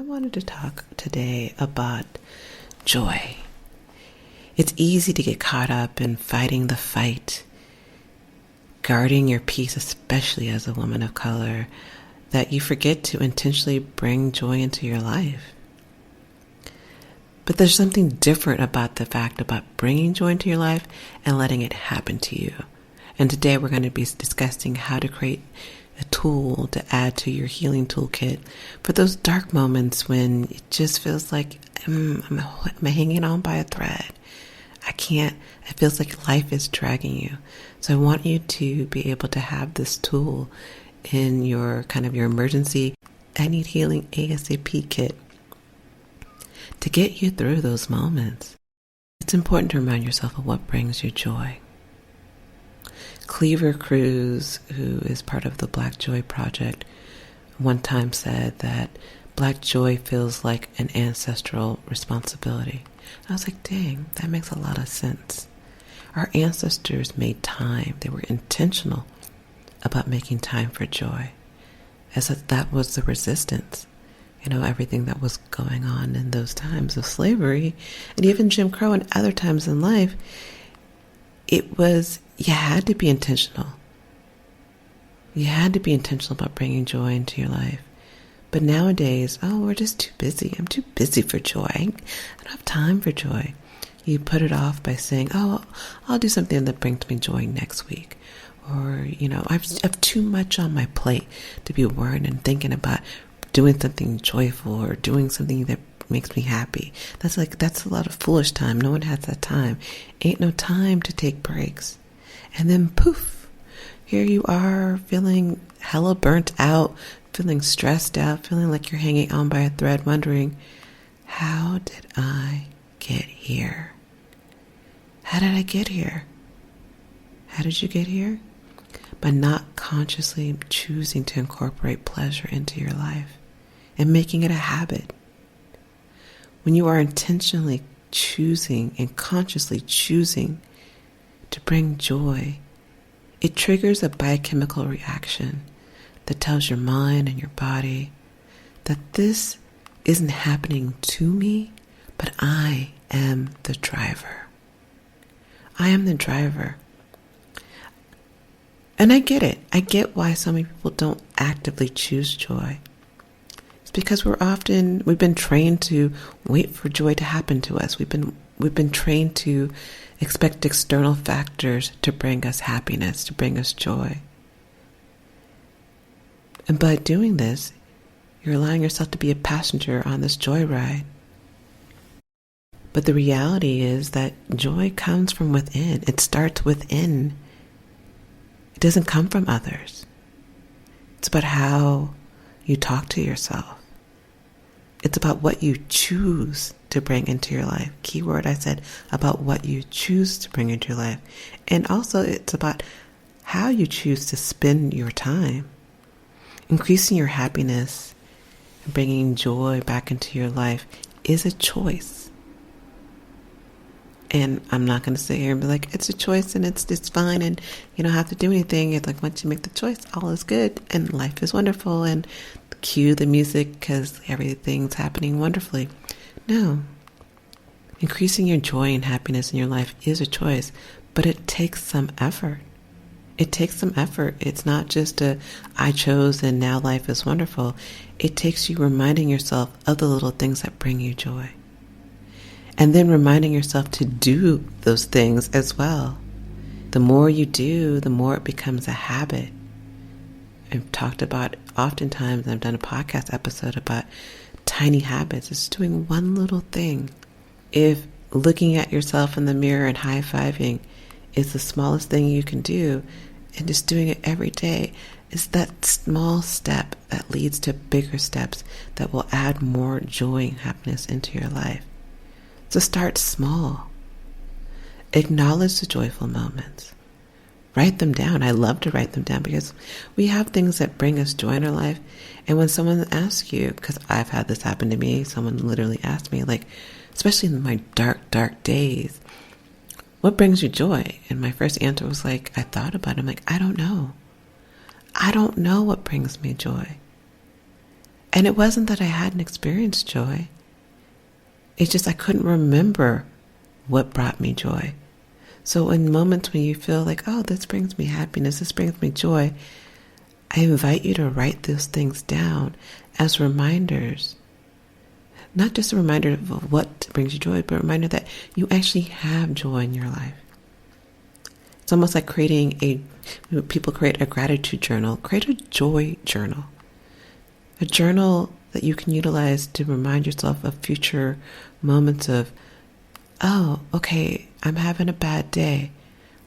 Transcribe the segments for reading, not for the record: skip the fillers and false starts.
I wanted to talk today about joy. It's easy to get caught up in fighting the fight, guarding your peace, especially as a woman of color, that you forget to intentionally bring joy into your life. But there's something different about the fact about bringing joy into your life and letting it happen to you. And today we're going to be discussing how to create a tool to add to your healing toolkit for those dark moments when it just feels like I'm hanging on by a thread. It feels like life is dragging you. So I want you to be able to have this tool in your your emergency, I need healing ASAP kit to get you through those moments. It's important to remind yourself of what brings you joy. Cleaver Cruz, who is part of the Black Joy Project, one time said that Black joy feels like an ancestral responsibility. I was like, dang, that makes a lot of sense. Our ancestors made time. They were intentional about making time for joy, as if that was the resistance. Everything that was going on in those times of slavery and even Jim Crow and other times in life, you had to be intentional. You had to be intentional about bringing joy into your life. But nowadays, we're just too busy. I'm too busy for joy. I don't have time for joy. You put it off by saying, I'll do something that brings me joy next week. Or, I have too much on my plate to be worrying and thinking about doing something joyful or doing something that makes me happy. That's a lot of foolish time. No one has that time. Ain't no time to take breaks. And then poof, here you are feeling hella burnt out, feeling stressed out, feeling like you're hanging on by a thread, wondering, how did I get here? How did I get here? How did you get here? By not consciously choosing to incorporate pleasure into your life and making it a habit. When you are intentionally choosing and consciously choosing to bring joy, it triggers a biochemical reaction that tells your mind and your body that this isn't happening to me, but I am the driver. I am the driver. And I get it. I get why so many people don't actively choose joy. It's because we've been trained to wait for joy to happen to us. We've been trained to expect external factors to bring us happiness, to bring us joy. And by doing this, you're allowing yourself to be a passenger on this joy ride. But the reality is that joy comes from within. It starts within. It doesn't come from others. It's about how you talk to yourself. It's about what you choose to bring into your life. Keyword, I said, about what you choose to bring into your life. And also it's about how you choose to spend your time. Increasing your happiness and bringing joy back into your life is a choice. And I'm not going to sit here and be like, it's a choice and it's fine and you don't have to do anything. It's like, once you make the choice, all is good and life is wonderful and cue the music because everything's happening wonderfully. No. Increasing your joy and happiness in your life is a but it takes some effort. It takes some effort. It's not just I chose and now life is wonderful. It takes you reminding yourself of the little things that bring you joy. And then reminding yourself to do those things as well. The more you do, the more it becomes a habit. I've talked about oftentimes, I've done a podcast episode about tiny habits. It's doing one little thing. If looking at yourself in the mirror and high-fiving is the smallest thing you can do, and just doing it every day, is that small step that leads to bigger steps that will add more joy and happiness into your life. So start small. Acknowledge the joyful moments. Write them down. I love to write them down because we have things that bring us joy in our life. And when someone asks you, because I've had this happen to me, someone literally asked me, especially in my dark days, what brings you joy? And my first answer was I thought about it. I'm I don't know. I don't know what brings me joy. And it wasn't that I hadn't experienced joy. It's just I couldn't remember what brought me joy. So in moments when you feel like, oh, this brings me happiness, this brings me joy, I invite you to write those things down as reminders. Not just a reminder of what brings you joy, but a reminder that you actually have joy in your life. It's almost like people create a gratitude journal. Create a joy journal. A journal that you can utilize to remind yourself of future moments of, oh, okay, I'm having a bad day.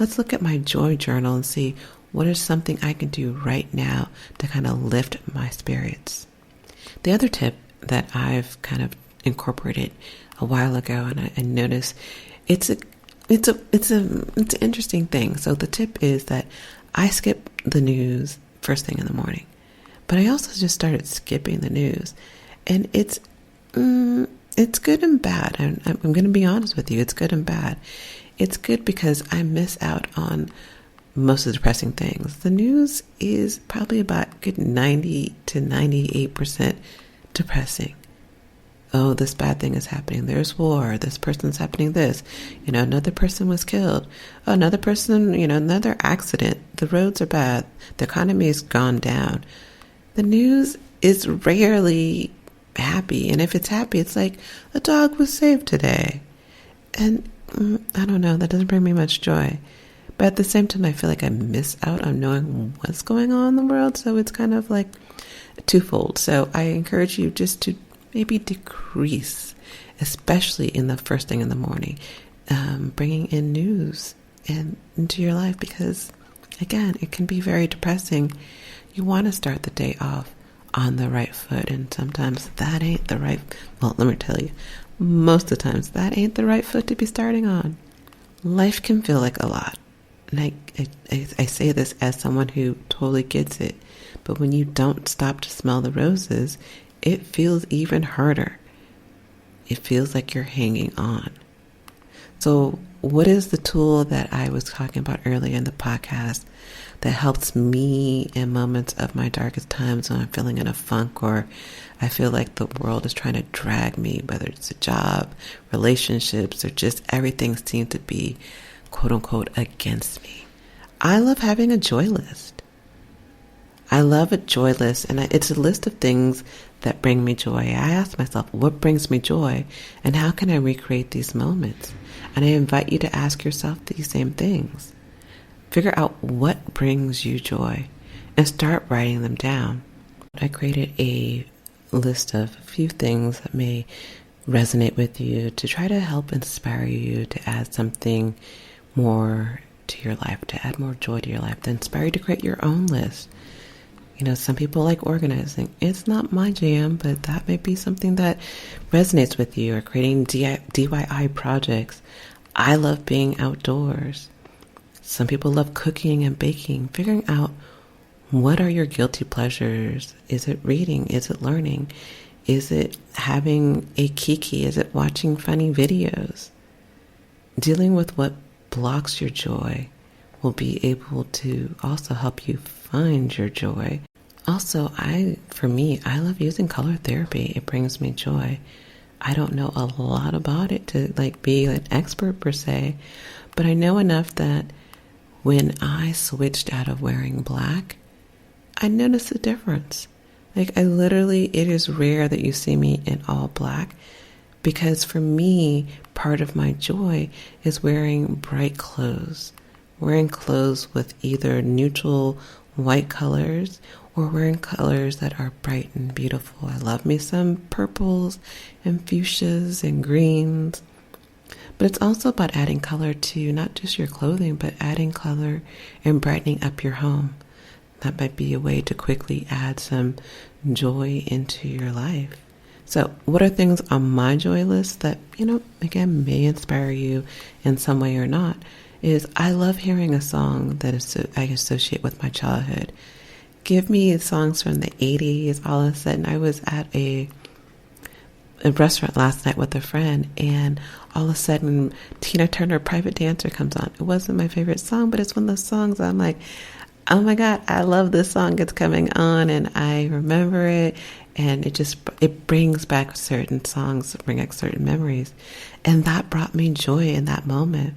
Let's look at my joy journal and see what is something I can do right now to kind of lift my spirits. The other tip that I've kind of incorporated a while ago, and I noticed it's an interesting thing. So the tip is that I skip the news first thing in the morning, but I also just started skipping the news, and it's good and bad. I'm going to be honest with you. It's good and bad. It's good because I miss out on most of the depressing things. The news is probably about good 90 to 98% depressing. Oh, this bad thing is happening. There's war. This person's happening this. Another person was killed. Oh, another person, another accident. The roads are bad. The economy has gone down. The news is rarely happy. And if it's happy, it's like a dog was saved today. And I don't know, that doesn't bring me much joy. But at the same time, I feel like I miss out on knowing what's going on in the world. So it's kind of like twofold. So I encourage you just to maybe decrease, especially in the first thing in the morning, bringing in news into your life, because again, it can be very depressing. You want to start the day off on the right foot, and sometimes that ain't the right, well, let me tell you, most of the times that ain't the right foot to be starting on. Life can feel like a lot. And I say this as someone who totally gets it. But when you don't stop to smell the roses, it feels even harder. It feels like you're hanging on. So what is the tool that I was talking about earlier in the podcast that helps me in moments of my darkest times when I'm feeling in a funk, or I feel like the world is trying to drag me, whether it's a job, relationships, or just everything seems to be quote unquote against me? I love having a joy list. I love a joy list, and it's a list of things that bring me joy. I ask myself, what brings me joy, and how can I recreate these moments? And I invite you to ask yourself these same things. Figure out what brings you joy and start writing them down. I created a list of a few things that may resonate with you to try to help inspire you to add something more to your life, to add more joy to your life, to inspire you to create your own list. Some people like organizing. It's not my jam, but that may be something that resonates with you, or creating DIY projects. I love being outdoors. Some people love cooking and baking. Figuring out what are your guilty pleasures. Is it reading? Is it learning? Is it having a kiki? Is it watching funny videos? Dealing with what blocks your joy will be able to also help you find your joy. Also, for me, I love using color therapy. It brings me joy. I don't know a lot about it to be an expert per se, but I know enough that when I switched out of wearing black, I noticed a difference. It is rare that you see me in all black, because for me, part of my joy is wearing bright clothes. Wearing clothes with either neutral white colors or wearing colors that are bright and beautiful. I love me some purples and fuchsias and greens. But it's also about adding color to not just your clothing, but adding color and brightening up your home. That might be a way to quickly add some joy into your life. So what are things on my joy list that, again, may inspire you in some way or not, is I love hearing a song that I associate with my childhood. Give me songs from the 80s. All of a sudden, I was at a restaurant last night with a friend, and all of a sudden, Tina Turner, Private Dancer comes on. It wasn't my favorite song, but it's one of those songs I'm like, oh my God, I love this song. It's coming on and I remember it. And it brings back certain songs, bring back certain memories. And that brought me joy in that moment.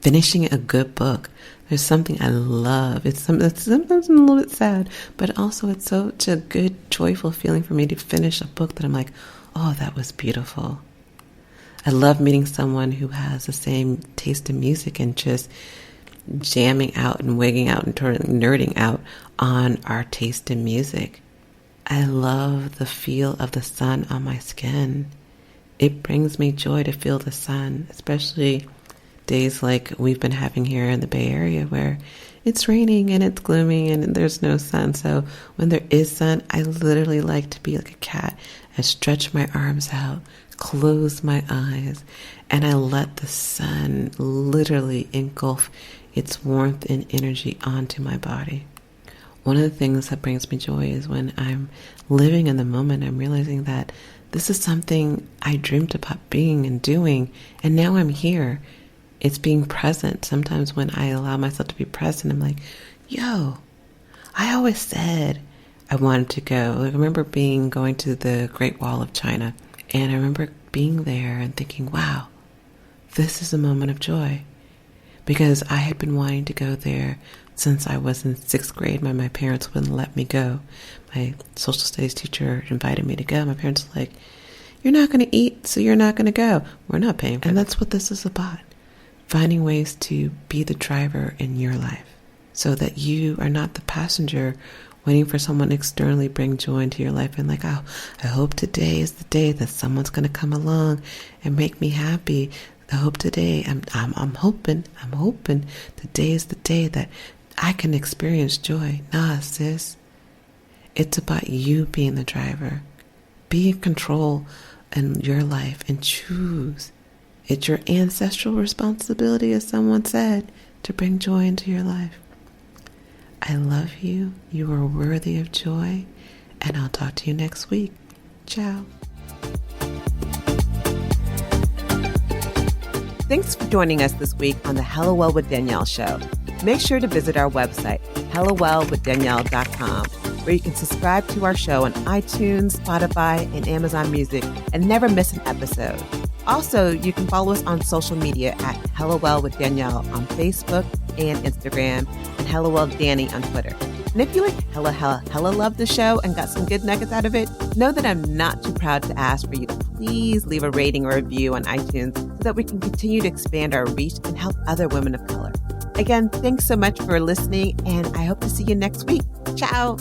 Finishing a good book. There's something I love. It's sometimes a little bit sad, but also it's such a good, joyful feeling for me to finish a book that I'm like, oh, that was beautiful. I love meeting someone who has the same taste in music and just jamming out and wigging out and nerding out on our taste in music. I love the feel of the sun on my skin. It brings me joy to feel the sun, especially days like we've been having here in the Bay Area where it's raining and it's gloomy and there's no sun. So when there is sun, I literally like to be like a cat. I stretch my arms out, close my eyes, and I let the sun literally engulf its warmth and energy onto my body. One of the things that brings me joy is when I'm living in the moment, I'm realizing that this is something I dreamed about being and doing, and now I'm here. It's being present. Sometimes when I allow myself to be present, I'm like, yo, I always said I wanted to go. Like, I remember going to the Great Wall of China, and I remember being there and thinking, wow, this is a moment of joy. Because I had been wanting to go there since I was in 6th grade. My parents wouldn't let me go. My social studies teacher invited me to go. My parents were like, you're not going to eat, so you're not going to go. We're not paying for it. And that's what this is about. Finding ways to be the driver in your life so that you are not the passenger waiting for someone externally bring joy into your life and like, oh, I hope today is the day that someone's going to come along and make me happy. I hope today, I'm hoping today is the day that I can experience joy. Nah, sis. It's about you being the driver. Be in control in your life and choose. It's your ancestral responsibility, as someone said, to bring joy into your life. I love you. You are worthy of joy. And I'll talk to you next week. Ciao. Thanks for joining us this week on the Hello Well with Danielle show. Make sure to visit our website, hellowellwithdanielle.com, where you can subscribe to our show on iTunes, Spotify, and Amazon Music and never miss an episode. Also, you can follow us on social media at Hello Well with Danielle on Facebook and Instagram, and Hello Well Danny on Twitter. And if you like hella love the show and got some good nuggets out of it, know that I'm not too proud to ask for you to please leave a rating or review on iTunes so that we can continue to expand our reach and help other women of color. Again, thanks so much for listening, and I hope to see you next week. Ciao.